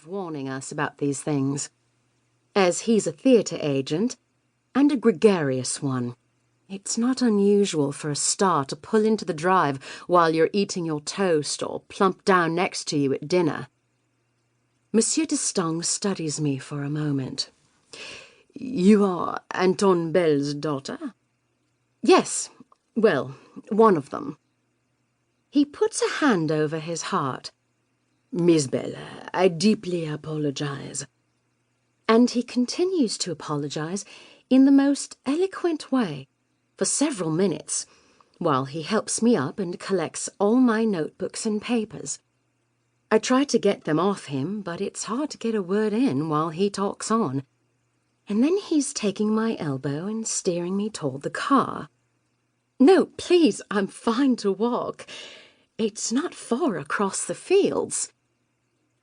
of warning us about these things. As he's a theatre agent, and a gregarious one, it's not unusual for a star to pull into the drive while you're eating your toast or plump down next to you at dinner. Monsieur dEstang studies me for a moment. You are Anton Bell's daughter? Yes, well, one of them. He puts a hand over his heart. Miss Bell, I deeply apologize. And he continues to apologize in the most eloquent way for several minutes, while he helps me up and collects all my notebooks and papers. I try to get them off him, but it's hard to get a word in while he talks on. And then he's taking my elbow and steering me toward the car. No, please, I'm fine to walk. It's not far across the fields.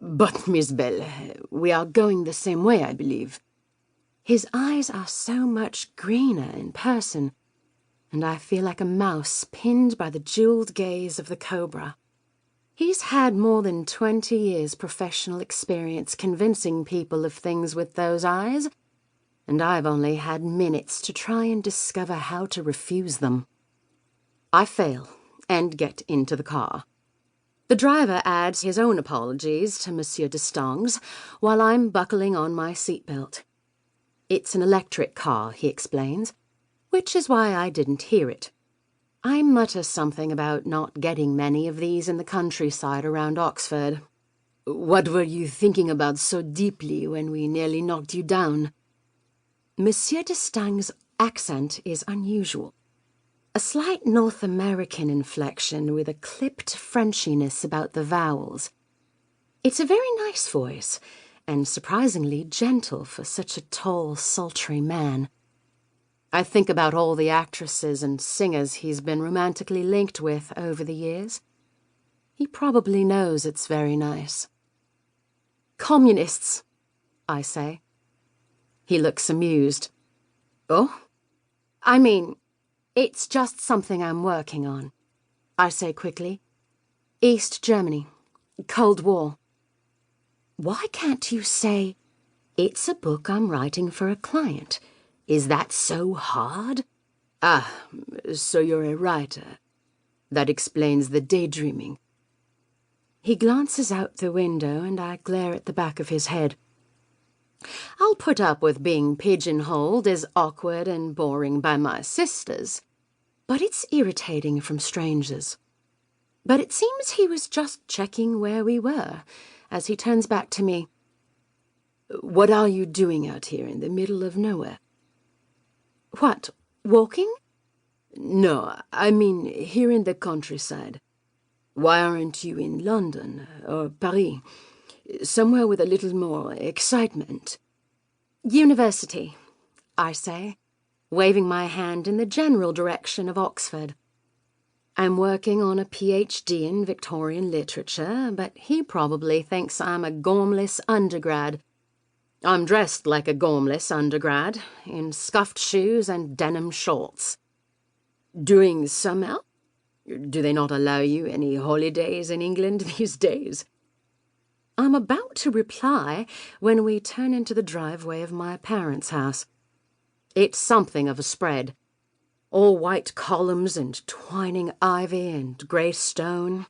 But, Miss Bell, we are going the same way, I believe. His eyes are so much greener in person, and I feel like a mouse pinned by the jeweled gaze of the cobra. He's had more than 20 years' professional experience convincing people of things with those eyes, and I've only had minutes to try and discover how to refuse them. I fail and get into the car. The driver adds his own apologies to Monsieur dEstang's while I'm buckling on my seatbelt. It's an electric car, he explains, which is why I didn't hear it. I mutter something about not getting many of these in the countryside around Oxford. What were you thinking about so deeply when we nearly knocked you down? Monsieur dEstang's accent is unusual. A slight North American inflection with a clipped Frenchiness about the vowels. It's a very nice voice, and surprisingly gentle for such a tall, sultry man. I think about all the actresses and singers he's been romantically linked with over the years. He probably knows it's very nice. Communists, I say. He looks amused. Oh? I mean, it's just something I'm working on, I say quickly. East Germany. Cold War. Why can't you say, it's a book I'm writing for a client? Is that so hard? Ah, so you're a writer. That explains the daydreaming. He glances out the window and I glare at the back of his head. I'll put up with being pigeonholed as awkward and boring by my sisters, but it's irritating from strangers. But it seems he was just checking where we were, as he turns back to me. What are you doing out here in the middle of nowhere? What, walking? No, I mean here in the countryside. Why aren't you in London or Paris? Somewhere with a little more excitement. University, I say, waving my hand in the general direction of Oxford. I'm working on a PhD in Victorian literature, but he probably thinks I'm a gormless undergrad. I'm dressed like a gormless undergrad, in scuffed shoes and denim shorts. Doing summer? Do they not allow you any holidays in England these days? I'm about to reply when we turn into the driveway of my parents' house. It's something of a spread. All white columns and twining ivy and grey stone.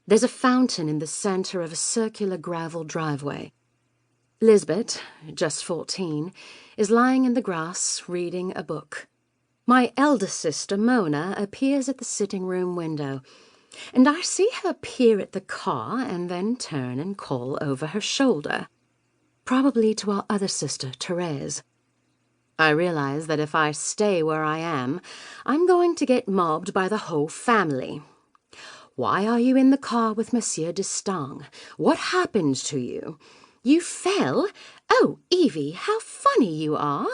There's a fountain in the centre of a circular gravel driveway. Lisbeth, just 14, is lying in the grass reading a book. My elder sister, Mona, appears at the sitting-room window, and I see her peer at the car and then turn and call over her shoulder, probably to our other sister, Therese. I realize that if I stay where I am, I'm going to get mobbed by the whole family. Why are you in the car with Monsieur dEstang? What happened to you? You fell? Oh, Evie, how funny you are.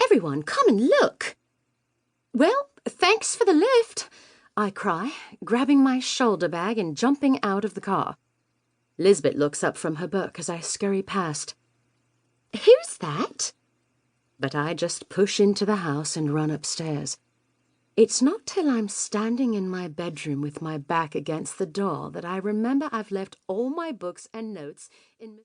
Everyone, come and look. Well, thanks for the lift, I cry, grabbing my shoulder bag and jumping out of the car. Lisbeth looks up from her book as I scurry past. Who's that? But I just push into the house and run upstairs. It's not till I'm standing in my bedroom with my back against the door that I remember I've left all my books and notes in